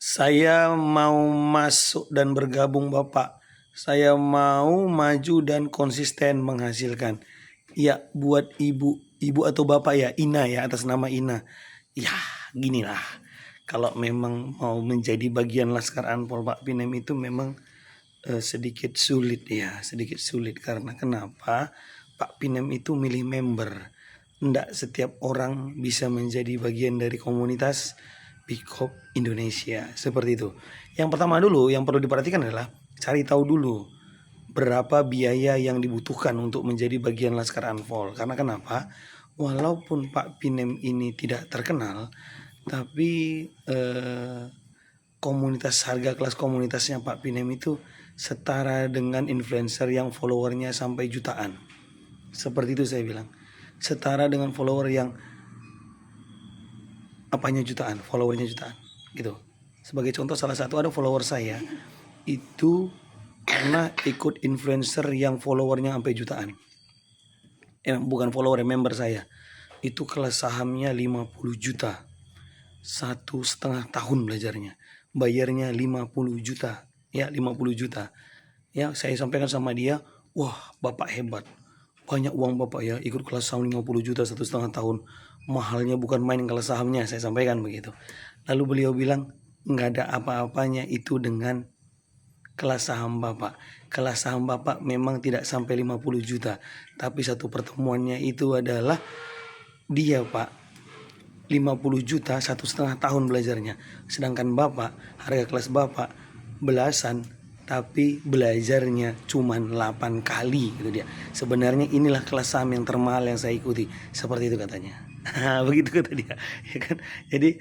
Saya mau masuk dan bergabung Bapak. Saya mau maju dan konsisten menghasilkan. Ya, buat ibu atau bapak ya, Ina ya, atas nama Ina. Ya, ginilah. Kalau memang mau menjadi bagian Laskar Anpol Pak Pinem itu memang sedikit sulit ya, sedikit sulit karena kenapa? Pak Pinem itu milih member. Tidak setiap orang bisa menjadi bagian dari komunitas Pikop Indonesia seperti itu. Yang pertama dulu yang perlu diperhatikan adalah cari tahu dulu berapa biaya yang dibutuhkan untuk menjadi bagian Laskar Anpol. Karena kenapa? Walaupun Pak Pinem ini tidak terkenal, tapi harga kelas komunitasnya Pak Pinem itu setara dengan influencer yang followernya sampai jutaan. Seperti itu saya bilang. Setara dengan follower yang followernya jutaan gitu. Sebagai contoh, salah satu ada follower saya itu karena ikut influencer yang followernya sampai jutaan. Bukan follower, member saya. Itu kelas sahamnya 50 juta. 1,5 tahun belajarnya. Bayarnya 50 juta. Ya, 50 juta. Ya, saya sampaikan sama dia, wah, Bapak hebat. Banyak uang Bapak ya, ikut kelas saham 50 juta 1,5 tahun. Mahalnya bukan main kelas sahamnya, saya sampaikan begitu. Lalu beliau bilang, nggak ada apa-apanya itu dengan kelas saham Bapak. Kelas saham Bapak memang tidak sampai 50 juta. Tapi satu pertemuannya itu adalah dia Pak, 50 juta 1,5 tahun belajarnya. Sedangkan Bapak, harga kelas Bapak belasan, tapi belajarnya cuma 8 kali gitu dia. Sebenarnya inilah kelas saham yang termahal yang saya ikuti. Seperti itu katanya. Begitu kata dia, ya kan. Jadi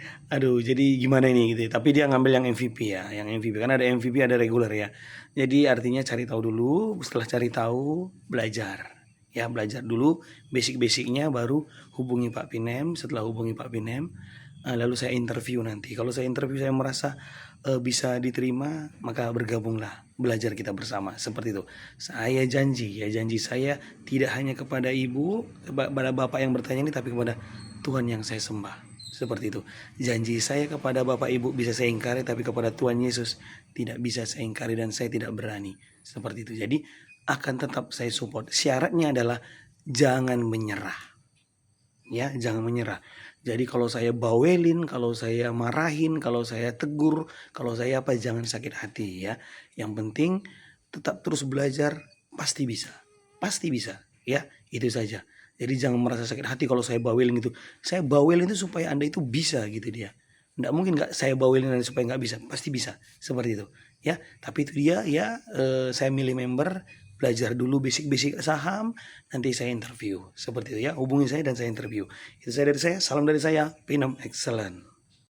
jadi gimana ini gitu. Tapi dia ngambil yang MVP ya, yang MVP kan ada MVP ada reguler ya. Jadi artinya cari tahu dulu, setelah cari tahu belajar. Ya, belajar dulu basic-basicnya, baru hubungi Pak Pinem. Setelah hubungi Pak Pinem, lalu saya interview nanti. Kalau saya interview saya merasa bisa diterima, maka bergabunglah, belajar kita bersama. Seperti itu. Saya janji saya tidak hanya kepada ibu, kepada bapak yang bertanya ini, tapi kepada Tuhan yang saya sembah. Seperti itu. Janji saya kepada bapak ibu bisa saya ingkari, tapi kepada Tuhan Yesus tidak bisa saya ingkari dan saya tidak berani. Seperti itu. Jadi akan tetap saya support. Syaratnya adalah jangan menyerah. Ya, jangan menyerah. Jadi kalau saya bawelin, kalau saya marahin, kalau saya tegur, kalau saya apa, jangan sakit hati ya. Yang penting tetap terus belajar, pasti bisa. Pasti bisa, ya. Itu saja. Jadi jangan merasa sakit hati kalau saya bawelin gitu. Saya bawelin itu supaya Anda itu bisa gitu dia. Nggak mungkin nggak saya bawelin Anda supaya nggak bisa, pasti bisa. Seperti itu. Ya, tapi itu dia ya, saya milih member, belajar dulu basic-basic saham, nanti saya interview. Seperti itu ya, hubungi saya dan saya interview. Itu saya dari saya, salam dari saya, Pinem Excellent.